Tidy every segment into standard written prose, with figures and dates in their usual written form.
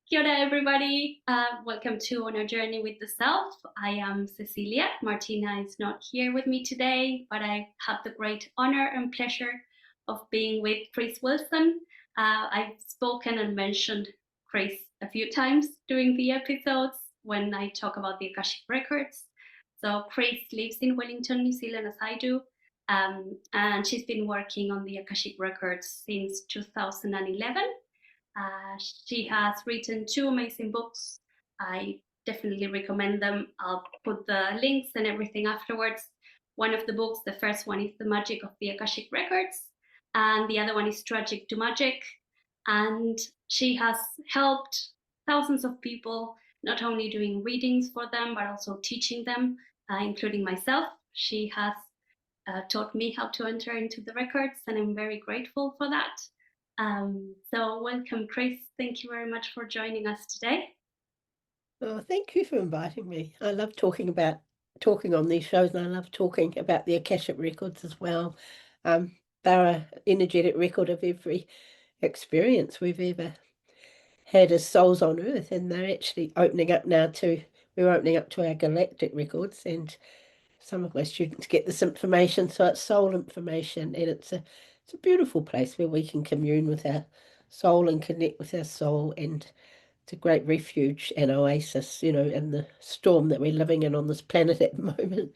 Kia ora, everybody. Welcome to On a Journey with the Self. I am Cecilia. Martina is not here with me today, but I have the great honor and pleasure of being with Chris Wilson. I've spoken and mentioned Chris a few times during the episodes when I talk about the Akashic Records. So Chris lives in Wellington, New Zealand, as I do. And she's been working on the Akashic Records since 2011. She has written two amazing books. I definitely recommend them. I'll put the links and everything afterwards. One of the books, the first one is The Magic of the Akashic Records, and the other one is Tragic to Magic. And she has helped thousands of people, not only doing readings for them, but also teaching them, including myself. She has taught me how to enter into the records, and I'm very grateful for that. So welcome, Chris. Thank you very much for joining us today. Oh, thank you for inviting me. I love talking on these shows, and I love talking about the Akashic Records as well. They're an energetic record of every experience we've ever had as souls on Earth, and they're actually opening up now to we're opening up to our galactic records, and some of my students get this information, so it's soul information, and it's a beautiful place where we can commune with our soul and connect with our soul, and it's a great refuge and oasis, in the storm that we're living in on this planet at the moment.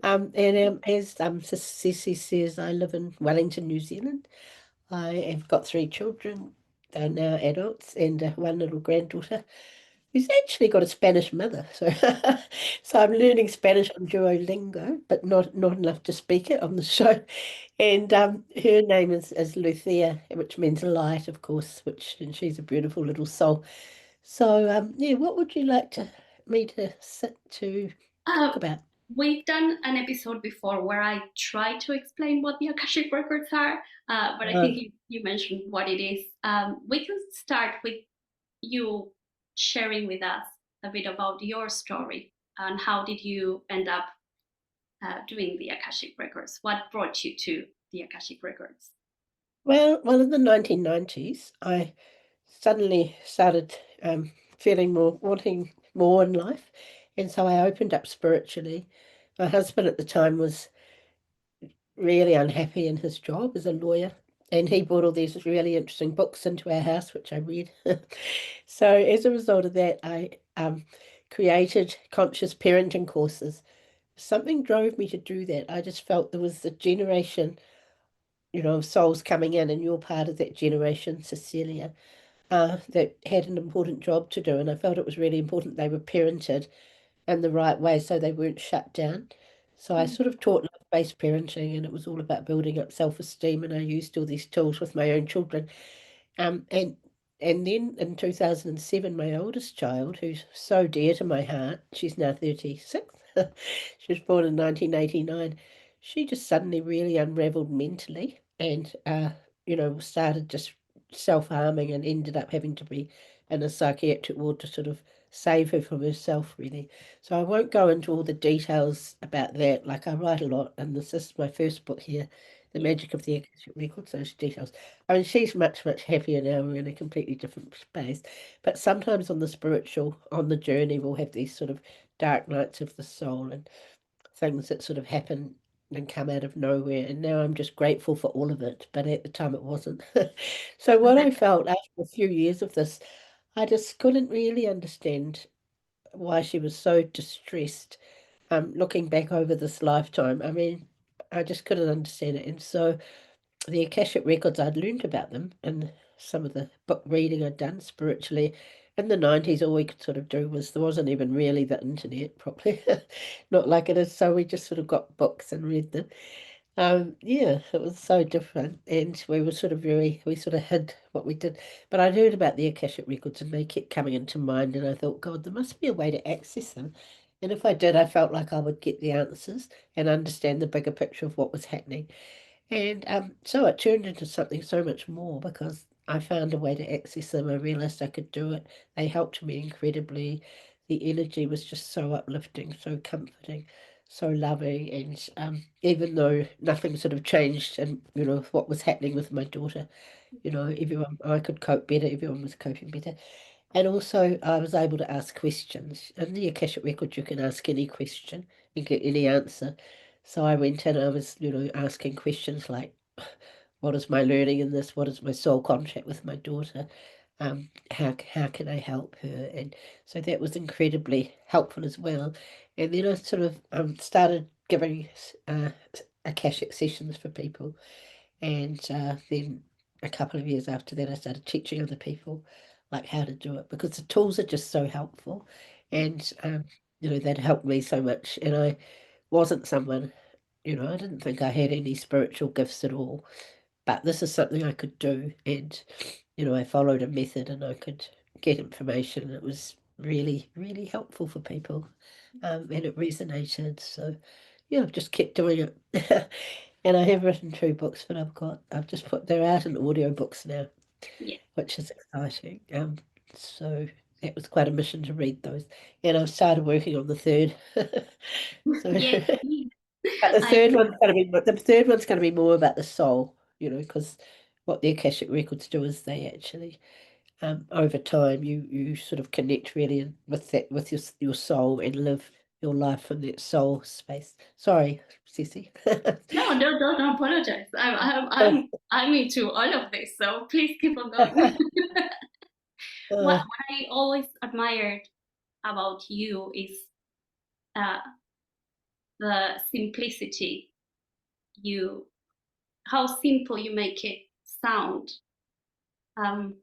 And as Ceci says, I live in Wellington, New Zealand. I have got three children. They're now adults, and one little granddaughter who's actually got a Spanish mother. So, so I'm learning Spanish on Duolingo, but not enough to speak it on the show. And her name is Lucia, which means light, of course. And she's a beautiful little soul. So, yeah, what would you like me to sit to Uh, talk about? we've done an episode before where I tried to explain what the Akashic Records are, but I Uh, think you mentioned what it is. We can start with you sharing with us a bit about your story and how did you end up doing the Akashic Records? What brought you to the Akashic Records? well, in the 1990s, I suddenly started feeling wanting more in life, and so I opened up spiritually. My husband at the time was really unhappy in his job as a lawyer. And he brought all these really interesting books into our house, which I read. So as a result of that, I created conscious parenting courses. Something drove me to do that. I just felt there was a generation, of souls coming in, and you're part of that generation, Cecilia, that had an important job to do. And I felt it was really important they were parented in the right way so they weren't shut down. So I sort of taught love-based parenting, and it was all about building up self-esteem, and I used all these tools with my own children. Um, and and then in 2007, my oldest child, who's so dear to my heart, she's now 36. She was born in 1989. She just suddenly really unraveled mentally, and started just self-harming, and ended up having to be in a psychiatric ward to sort of save her from herself, really. So I won't go into all the details about that. Like, I write a lot, and this is my first book here, The Yeah. Magic of the Akashic Records, those details. I mean, she's much, much happier now. We're in a completely different space. But sometimes on the journey, we'll have these sort of dark nights of the soul, and things that sort of happen and come out of nowhere. And now I'm just grateful for all of it. But at the time, it wasn't. So what I felt after a few years of this, I just couldn't really understand why she was so distressed, looking back over this lifetime. I mean, I just couldn't understand it. And so the Akashic Records, I'd learned about them and some of the book reading I'd done spiritually. In the 90s, all we could sort of do was there wasn't even really the internet properly, not like it is. So we just sort of got books and read them. Yeah, it was so different, and we sort of hid what we did. But I'd heard about the Akashic Records, and they kept coming into mind, and I thought, God, there must be a way to access them. And if I did, I felt like I would get the answers and understand the bigger picture of what was happening. And so it turned into something so much more because I found a way to access them. I realized I could do it. They helped me incredibly. The energy was just so uplifting, so comforting, so loving. And even though nothing sort of changed, and what was happening with my daughter, everyone I could cope better. Everyone was coping better. And also, I was able to ask questions. In the Akashic Record, you can ask any question and get any answer. So I went in, I was, asking questions like, what is my learning in this? What is my soul contract with my daughter? How can I help her? And so that was incredibly helpful as well. And then I sort of started giving Akashic sessions for people. And then a couple of years after that, I started teaching other people like how to do it because the tools are just so helpful. And, that helped me so much. And I wasn't someone, I didn't think I had any spiritual gifts at all, but this is something I could do. And, I followed a method and I could get information. And it was really, really helpful for people. And it resonated. So, yeah, I've just kept doing it. And I have written 2 books, but I've just put they're out in audiobooks now, Yeah, which is exciting. So it was quite a mission to read those, and I've started working on the 3rd. So, yeah. but the I 3rd one's gonna be more about the soul, because what the Akashic Records do is they actually, over time, you sort of connect really with that with your soul and live your life in that soul space. Sorry, Ceci. no, don't apologize. I'm into all of this, so please keep on going. What Uh, I always admired about you is uh, the simplicity you, how simple you make it sound. Um,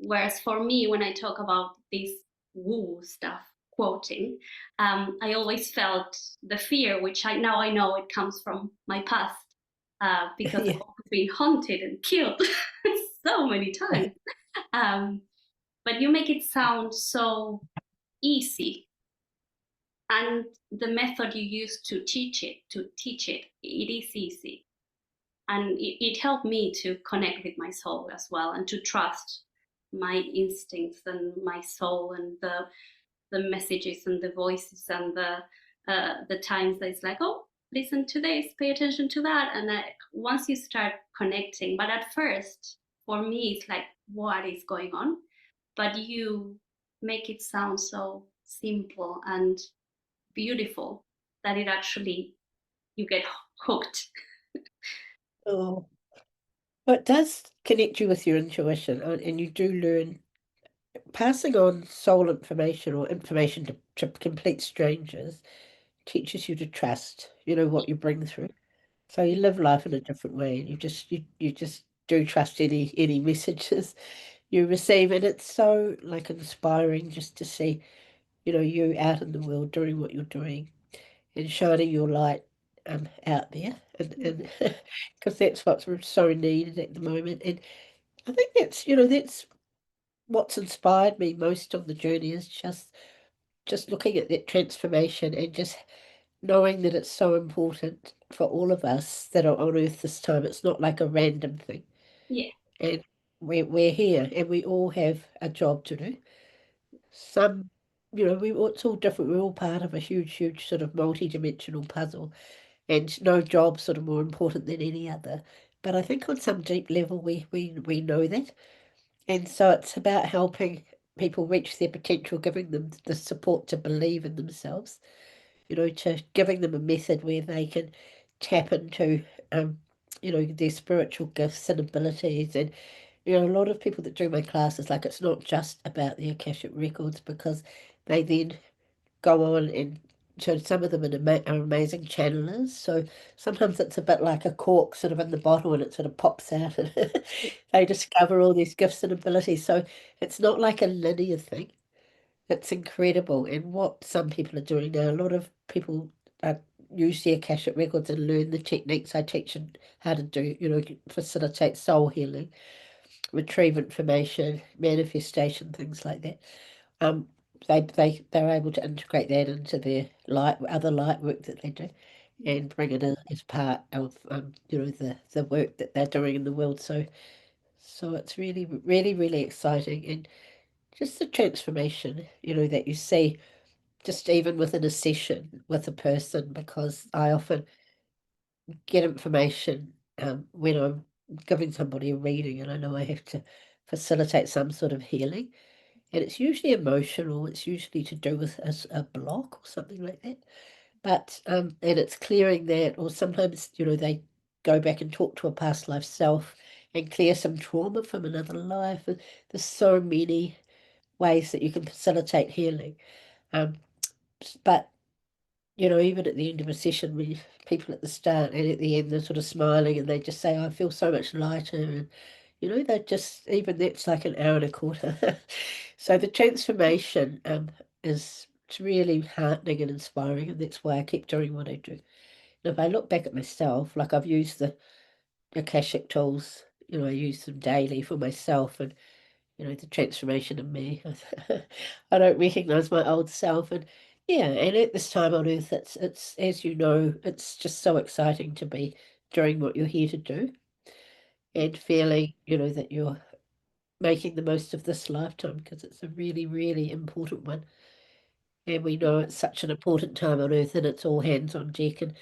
Whereas for me, when I talk about this woo stuff, quoting, I always felt the fear, which I know it comes from my past, because yeah. I've always been haunted and killed so many times. Um, but you make it sound so easy, and the method you use to teach it, it is easy, and it helped me to connect with my soul as well, and to trust my instincts and my soul, and the messages and the voices and the times that it's like, oh, listen to this, pay attention to that, and once you start connecting, but at first for me it's like, what is going on? But you make it sound so simple and beautiful that it actually, you get hooked. Oh, well, it does connect you with your intuition, and you do learn passing on soul information or information to complete strangers teaches you to trust, what you bring through. So you live life in a different way, and you just do trust any messages you receive, and it's so like inspiring just to see, you out in the world doing what you're doing and shining your light out there, and because that's what's so needed at the moment. And I think that's what's inspired me most on the journey is just looking at that transformation and just knowing that it's so important for all of us that are on earth this time. It's not like a random thing, Yeah, and we're here and we all have a job to do. Some, it's all different. We're all part of a huge sort of multi-dimensional puzzle, and no job's sort of more important than any other. But I think on some deep level we know that. And so it's about helping people reach their potential, giving them the support to believe in themselves, to giving them a method where they can tap into, their spiritual gifts and abilities. And, a lot of people that do my classes, like it's not just about the Akashic Records because they then go on and so some of them are amazing channelers. So sometimes it's a bit like a cork sort of in the bottle and it sort of pops out and they discover all these gifts and abilities. So it's not like a linear thing. It's incredible. And what some people are doing now, a lot of people use the Akashic Records and learn the techniques I teach and how to do, facilitate soul healing, retrieve information, manifestation, things like that. Um, they're able to integrate that into their other light work that they do, and bring it in as part of the work that they're doing in the world. So it's really really really exciting, and just the transformation that you see just even within a session with a person, because I often get information when I'm giving somebody a reading and I know I have to facilitate some sort of healing. and it's usually emotional. It's usually to do with a block or something like that. But and it's clearing that, or sometimes they go back and talk to a past life self and clear some trauma from another life. And there's so many ways that you can facilitate healing. Um, but even at the end of a session, when people at the start and at the end, they're sort of smiling and they just say, "I feel so much lighter," and they just even that's like an hour and a quarter. So the transformation is it's really heartening and inspiring, and that's why I keep doing what I do. And if I look back at myself, like I've used the Akashic tools, I use them daily for myself, and the transformation in me. I don't recognize my old self, and yeah, and at this time on earth, it's as it's just so exciting to be doing what you're here to do and feeling, that you're making the most of this lifetime because it's a really, really important one. And we know it's such an important time on earth, and it's all hands on deck, and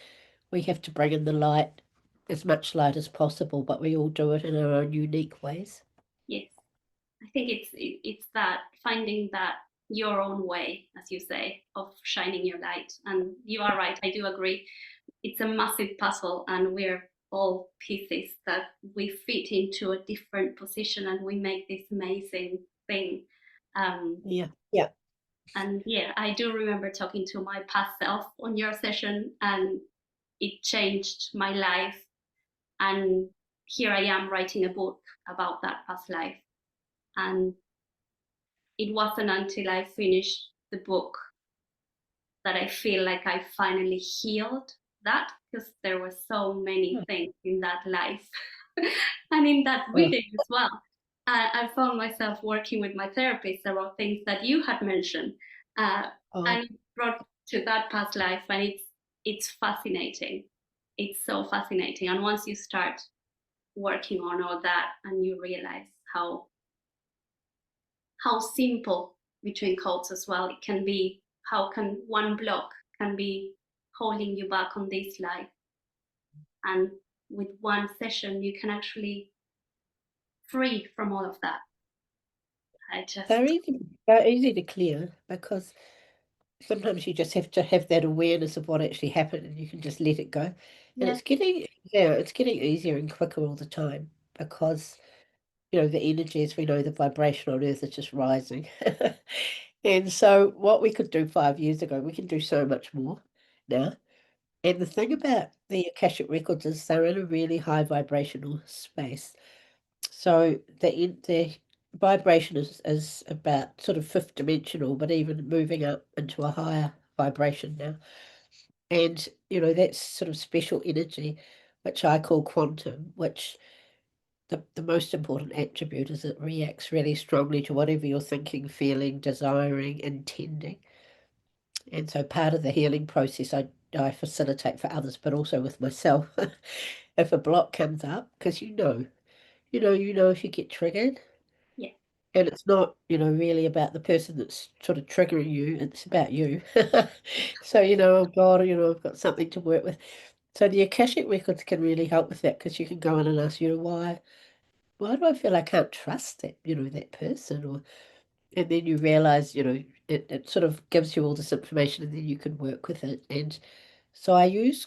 we have to bring in the light, as much light as possible, but we all do it in our own unique ways. Yes, I think it's that finding that your own way, as you say, of shining your light. And you are right, I do agree. It's a massive puzzle, and we're all pieces that we fit into a different position, and we make this amazing thing. Um, Yeah, yeah. and yeah, I do remember talking to my past self on your session, and it changed my life. And here I am writing a book about that past life. And it wasn't until I finished the book that I feel like I finally healed that, because there were so many things in that life and in that Oh, reading as well. I found myself working with my therapist about things that you had mentioned, uh, oh. and brought to that past life, and it's fascinating. It's so fascinating, and once you start working on all that, and you realize how simple between codes as well it can be, how can one block can be holding you back on this life, and with one session you can actually free from all of that. I just They're easy to clear because sometimes you just have to have that awareness of what actually happened and you can just let it go. And yeah it's getting easier and quicker all the time because, the energy, as we know, the vibration on Earth is just rising. And so what we could do 5 years ago, we can do so much more now. And the thing about the Akashic Records is they're in a really high vibrational space. So the vibration is about sort of fifth dimensional, but even moving up into a higher vibration now. And, that's sort of special energy, which I call quantum, which the most important attribute is it reacts really strongly to whatever you're thinking, feeling, desiring, intending. And so part of the healing process I facilitate for others, but also with myself. If a block comes up, because you know if you get triggered, yeah and it's not, really about the person that's sort of triggering you, it's about you. So, oh God, I've got something to work with. So the Akashic Records can really help with that because you can go in and ask, why do I feel I can't trust that person? And then you realize, it sort of gives you all this information and then you can work with it. And so I use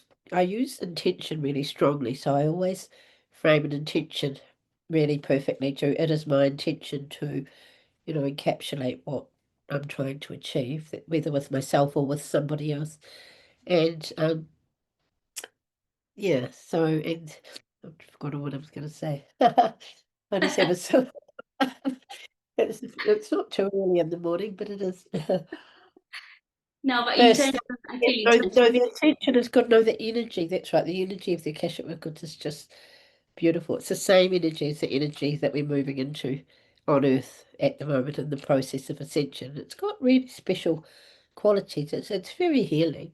intention really strongly. So I always frame an intention really perfectly to it is my intention to, encapsulate what I'm trying to achieve, whether with myself or with somebody else. And yeah, so and I've forgotten what I was gonna say. I just have a so it's not too early in the morning, but it is. no, but First, intention, I yeah, feel no, intention. the attention is good. No, the energy. That's right. The energy of the Akashic Records is just beautiful. It's the same energy as the energy that we're moving into on Earth at the moment in the process of ascension. It's got really special qualities. It's very healing.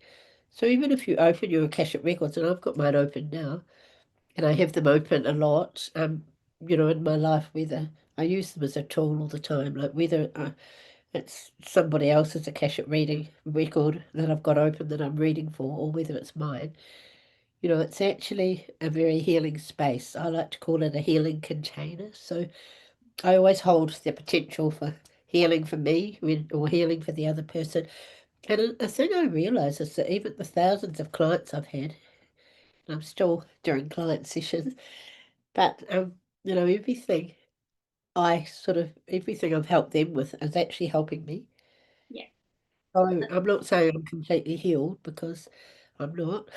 So even if you open your Akashic Records, and I've got mine open now, and I have them open a lot, in my life, whether I use them as a tool all the time, like whether it's somebody else's Akashic reading record that I've got open that I'm reading for, or whether it's mine. It's actually a very healing space. I like to call it a healing container. So I always hold the potential for healing for me or healing for the other person. And a thing I realise is that even the thousands of clients I've had, and I'm still doing client sessions, but everything I've helped them with is actually helping me. Yeah. So I'm not saying I'm completely healed because I'm not.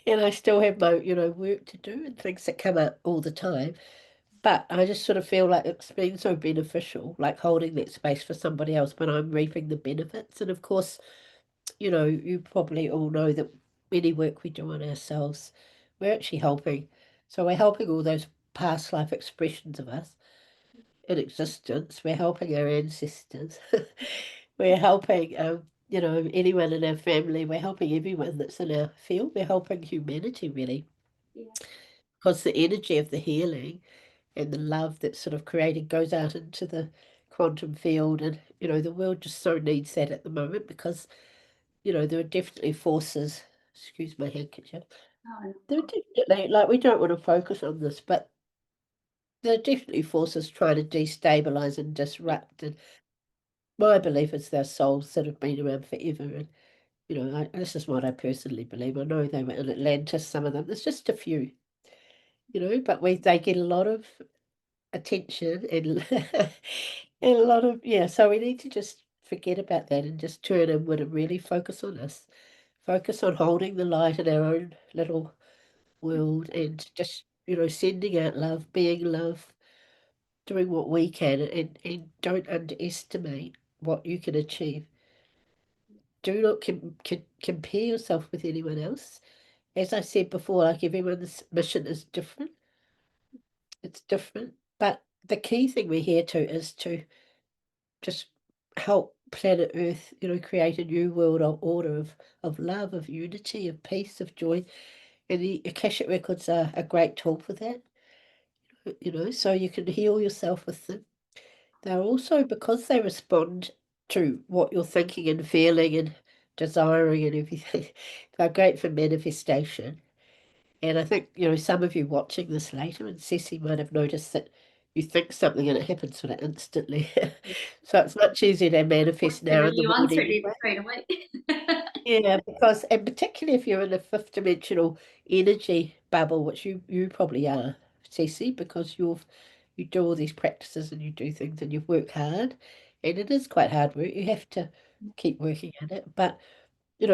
And I still have my, work to do and things that come up all the time. But I just sort of feel like it's been so beneficial, like holding that space for somebody else when I'm reaping the benefits. And of course, you probably all know that any work we do on ourselves, we're actually helping. So we're helping all those past life expressions of us in existence. We're helping our ancestors. We're helping, anyone in our family. We're helping everyone that's in our field. We're helping humanity, really, Yeah. because the energy of the healing and the love that's sort of created goes out into the quantum field. And, the world just so needs that at the moment because, there are definitely forces, excuse my handkerchief, Oh, no. there are definitely, like, we don't want to focus on this, but there are definitely forces trying to destabilize and Yeah. disrupt. And my belief is their souls that have been around forever. And, this is what I personally believe. I know they were in Atlantis, some of them. There's just a few, but they get a lot of attention and and a lot of, yeah. So we need to just forget about that and just turn inward and really focus on us. Focus on holding the light in our own little world and just, sending out love, being love, doing what we can, and don't underestimate what you can achieve. Do not compare yourself with anyone else. As I said before, like everyone's mission is different. It's different. But the key thing we're here to is to just help planet Earth, create a new world of order of love, of unity, of peace, of joy. And the Akashic Records are a great tool for that, so you can heal yourself with them. They're also, because they respond to what you're thinking and feeling and desiring and everything, they're great for manifestation. And I think, some of you watching this later, and Ceci might have noticed that you think something and it happens sort of instantly. So it's much easier to manifest now in Fortunately, the you morning answered it anyway. straight away. Yeah, because, and particularly if you're in a fifth dimensional energy bubble, which you probably are, Ceci, because you do all these practices and you do things and you work hard, and it is quite hard work. You have to keep working at it, but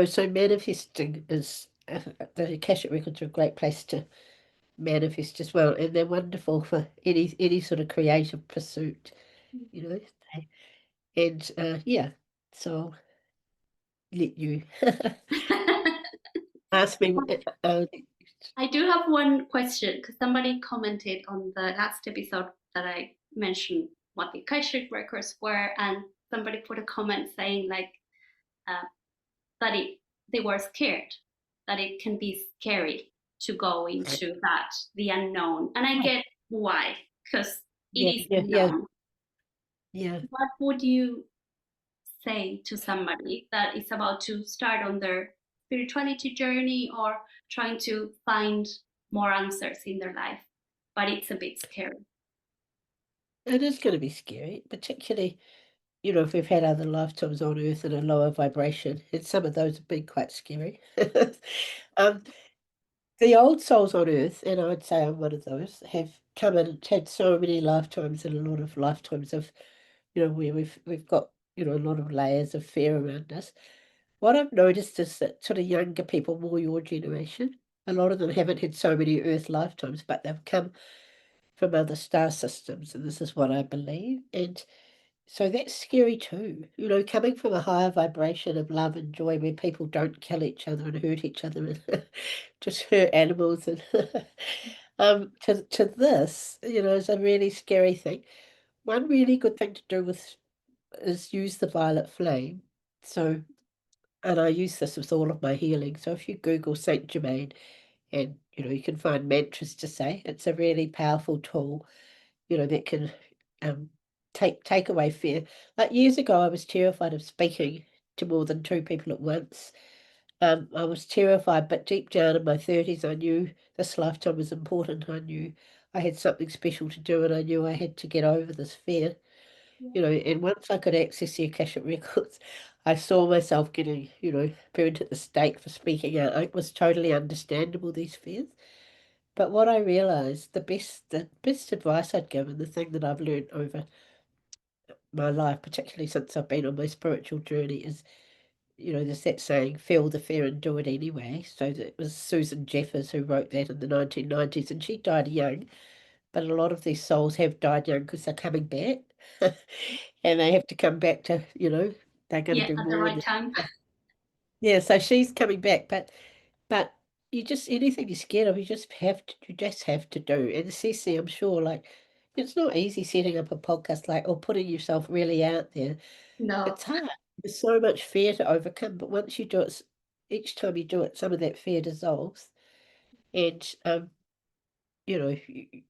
so manifesting is the Akashic Records are a great place to manifest as well, and they're wonderful for any sort of creative pursuit, you know. And yeah, so I'll let you ask me. I do have one question because somebody commented on the last episode that I mentioned what the Akashic records were, and somebody put a comment saying like uh, that they were scared, that it can be scary to go into that the unknown, and I get why, because it Yeah, is yeah, yeah, unknown. yeah. What would you say to somebody that is about to start on their spirituality journey or trying to find more answers in their life, but it's a bit scary? It is going to be scary, particularly, if we've had other lifetimes on Earth in a lower vibration, and some of those have been quite scary. um, the old souls on Earth, and I'd say I'm one of those, have come and had so many lifetimes and a lot of lifetimes of, where we've got, a lot of layers of fear around us. What I've noticed is that sort of younger people, more your generation, a lot of them haven't had so many Earth lifetimes, but they've come from other star systems, and this is what I believe. And so that's scary too, coming from a higher vibration of love and joy where people don't kill each other and hurt each other and just hurt animals and to this, is a really scary thing. One really good thing to do is use the violet flame. So, and I use this with all of my healing. So if you Google Saint Germain and you can find mantras to say, it's a really powerful tool, that can um take away fear. Like years ago I was terrified of speaking to more than two people at once. I was terrified, but deep down in my 30s I knew this lifetime was important. I knew I had something special to do and I knew I had to get over this fear. Yeah. And once I could access the Akashic Records, I saw myself getting, burned at the stake for speaking out. It was totally understandable, these fears. But what I realized, the best advice I'd given, the thing that I've learned over my life, particularly since I've been on my spiritual journey, is, there's that saying, feel the fear and do it anyway. So it was Susan Jeffers who wrote that in the 1990s, and she died young. But a lot of these souls have died young because they're coming back. And they have to come back to, they're going to Yeah, do at the more in right the time. future. Yeah, so she's coming back, but you just anything you're scared of, you just have to do. And Ceci, I'm sure, like it's not easy setting up a podcast like or putting yourself really out there. No, It's hard. There's so much fear to overcome, but once you do it, each time you do it, some of that fear dissolves. And I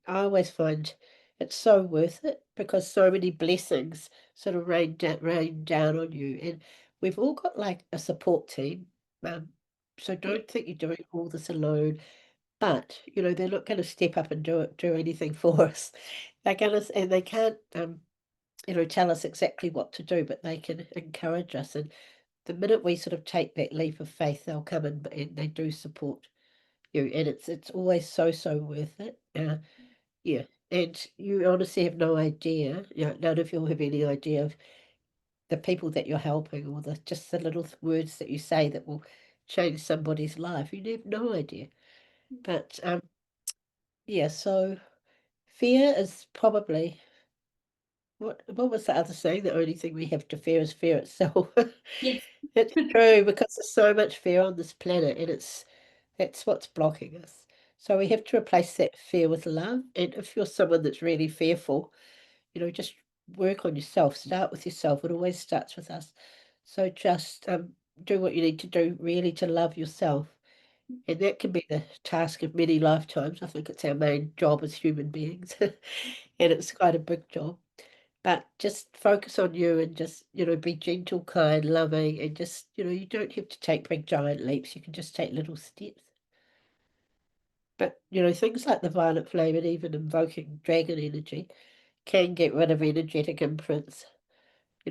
always find it's so worth it because so many blessings sort of rain down on you. And we've all got like a support team. Um, so yeah, don't think you're doing all this alone. But, they're not going to step up and do anything for us. They're going to, and they can't, tell us exactly what to do, but they can encourage us. And the minute we sort of take that leap of faith, they'll come and they do support you. And it's always so worth it. Yeah, and you honestly have no idea, none of you have any idea of the people that you're helping or just the little words that you say that will change somebody's life. You have no idea. But yeah, so fear is probably what was the other saying? The only thing we have to fear is fear itself. yes, It's true because there's so much fear on this planet and that's what's blocking us. So we have to replace that fear with love. And if you're someone that's really fearful, just work on yourself. Start with yourself. It always starts with us. So just do what you need to do, really, to love yourself. And that can be the task of many lifetimes. I think it's our main job as human beings. And it's quite a big job. But just focus on you and just, be gentle, kind, loving, and just, you don't have to take big giant leaps. You can just take little steps. But, things like the violet flame and even invoking dragon energy can get rid of energetic imprints,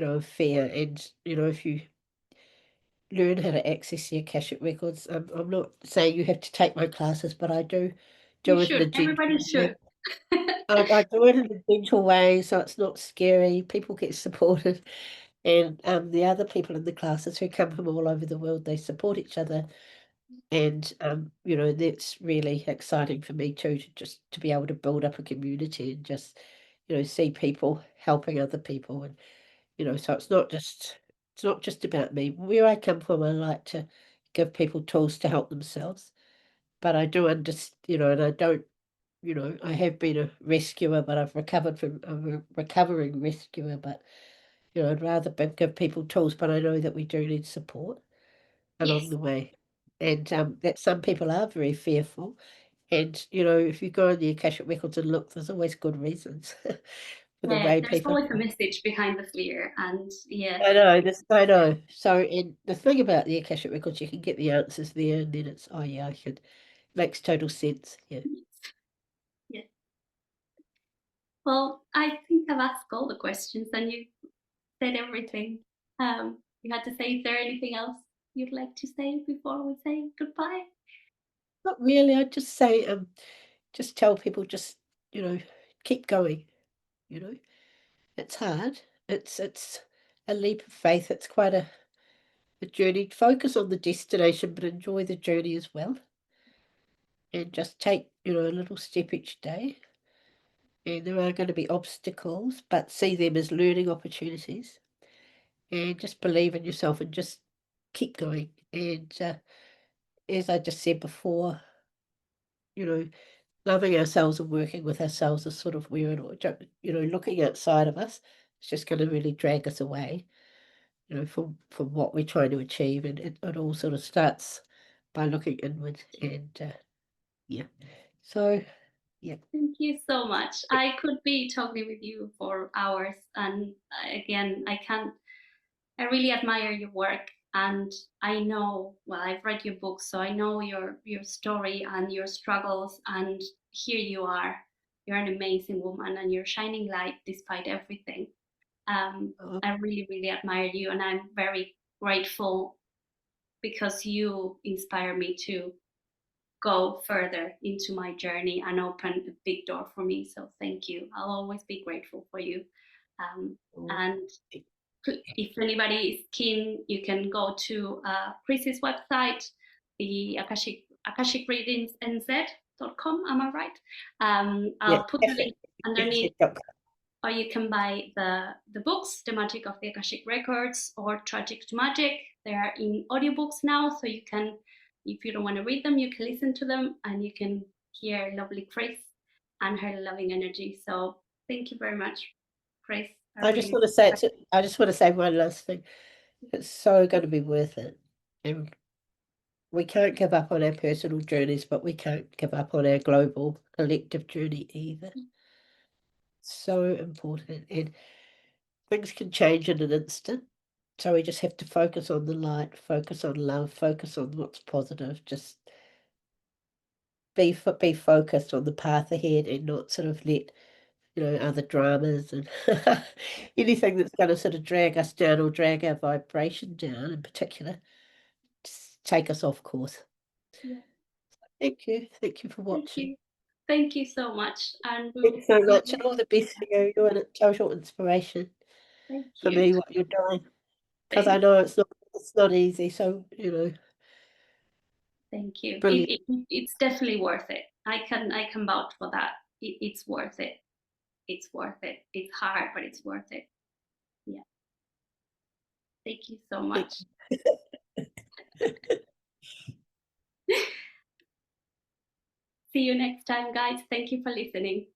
of fear. And, if you learn how to access the Akashic Records, I'm not saying you have to take my classes, but I do you it in a should. gentle Everybody way. should. I do it in a gentle way, so it's not scary. People get supported. And the other people in the classes who come from all over the world, they support each other. And, that's really exciting for me too, to just to be able to build up a community and just, see people helping other people. And, so it's not just about me. Where I come from, I like to give people tools to help themselves. But I do understand, and I don't, I have been a rescuer, but I'm a recovering rescuer. But, I'd rather give people tools, but I know that we do need support along Yes, the way. And that some people are very fearful. And, if you go on the Akashic Records and look, there's always good reasons for the way there's people always a message behind the fear, and yeah, I know. So, and the thing about the Akashic Records, you can get the answers there, and then it's, oh yeah, I can. Makes total sense. Yeah. yeah. Well, I think I've asked all the questions, and you said everything. You had to say, is there anything else you'd like to say before we say goodbye? Not really. I'd just say, just tell people, just, you know, keep going. You know, it's hard. It's a leap of faith. It's quite a journey. Focus on the destination, but enjoy the journey as well. And just take, a little step each day. And there are going to be obstacles, but see them as learning opportunities. And just believe in yourself and just keep going. And as I just said before, you know, loving ourselves and working with ourselves is sort of where it all, looking outside of us, it's just going to really drag us away, from what we're trying to achieve. And it all sort of starts by looking inward. And yeah. So, yeah. Thank you so much. I could be talking with you for hours, and again, I can't. I really admire your work, and I know. Well, I've read your book, so I know your story and your struggles. And here you are. You're an amazing woman, and you're shining light despite everything. Oh, I really, really admire you, and I'm very grateful because you inspire me to go further into my journey and open a big door for me. So thank you. I'll always be grateful for you. Um, oh, and if anybody is keen, you can go to Chris's website, the Akashic Readings NZ.com. Am I right? yeah, I'll put the link underneath, definitely. or you can buy the books, The Magic of the Akashic Records or Tragic to Magic. They are in audiobooks now, so you can, if you don't want to read them, you can listen to them and you can hear lovely Chris and her loving energy. So thank you very much, Chris. I I just really want to say I just want to say one last thing. It's so going to be worth it. And we can't give up on our personal journeys, but we can't give up on our global collective journey either. So important. And things can change in an instant. So we just have to focus on the light, focus on love, focus on what's positive, just be focused on the path ahead and not sort of let, other dramas and anything that's going to sort of drag us down or drag our vibration down in particular, just take us off course. Yeah. Thank you. Thank you for Thank watching. you. Thank you so much. And we'll Thanks so see much, you. and all the best for you. You're a total inspiration Thank for you. me, what you're doing, because I Thank, know it's not easy. So, thank you. brilliant. It's definitely worth it. I can vouch for that. It's worth it. It's worth it. It's hard, but it's worth it. Yeah. Thank you so Thank much. See you next time, guys. Thank you for listening.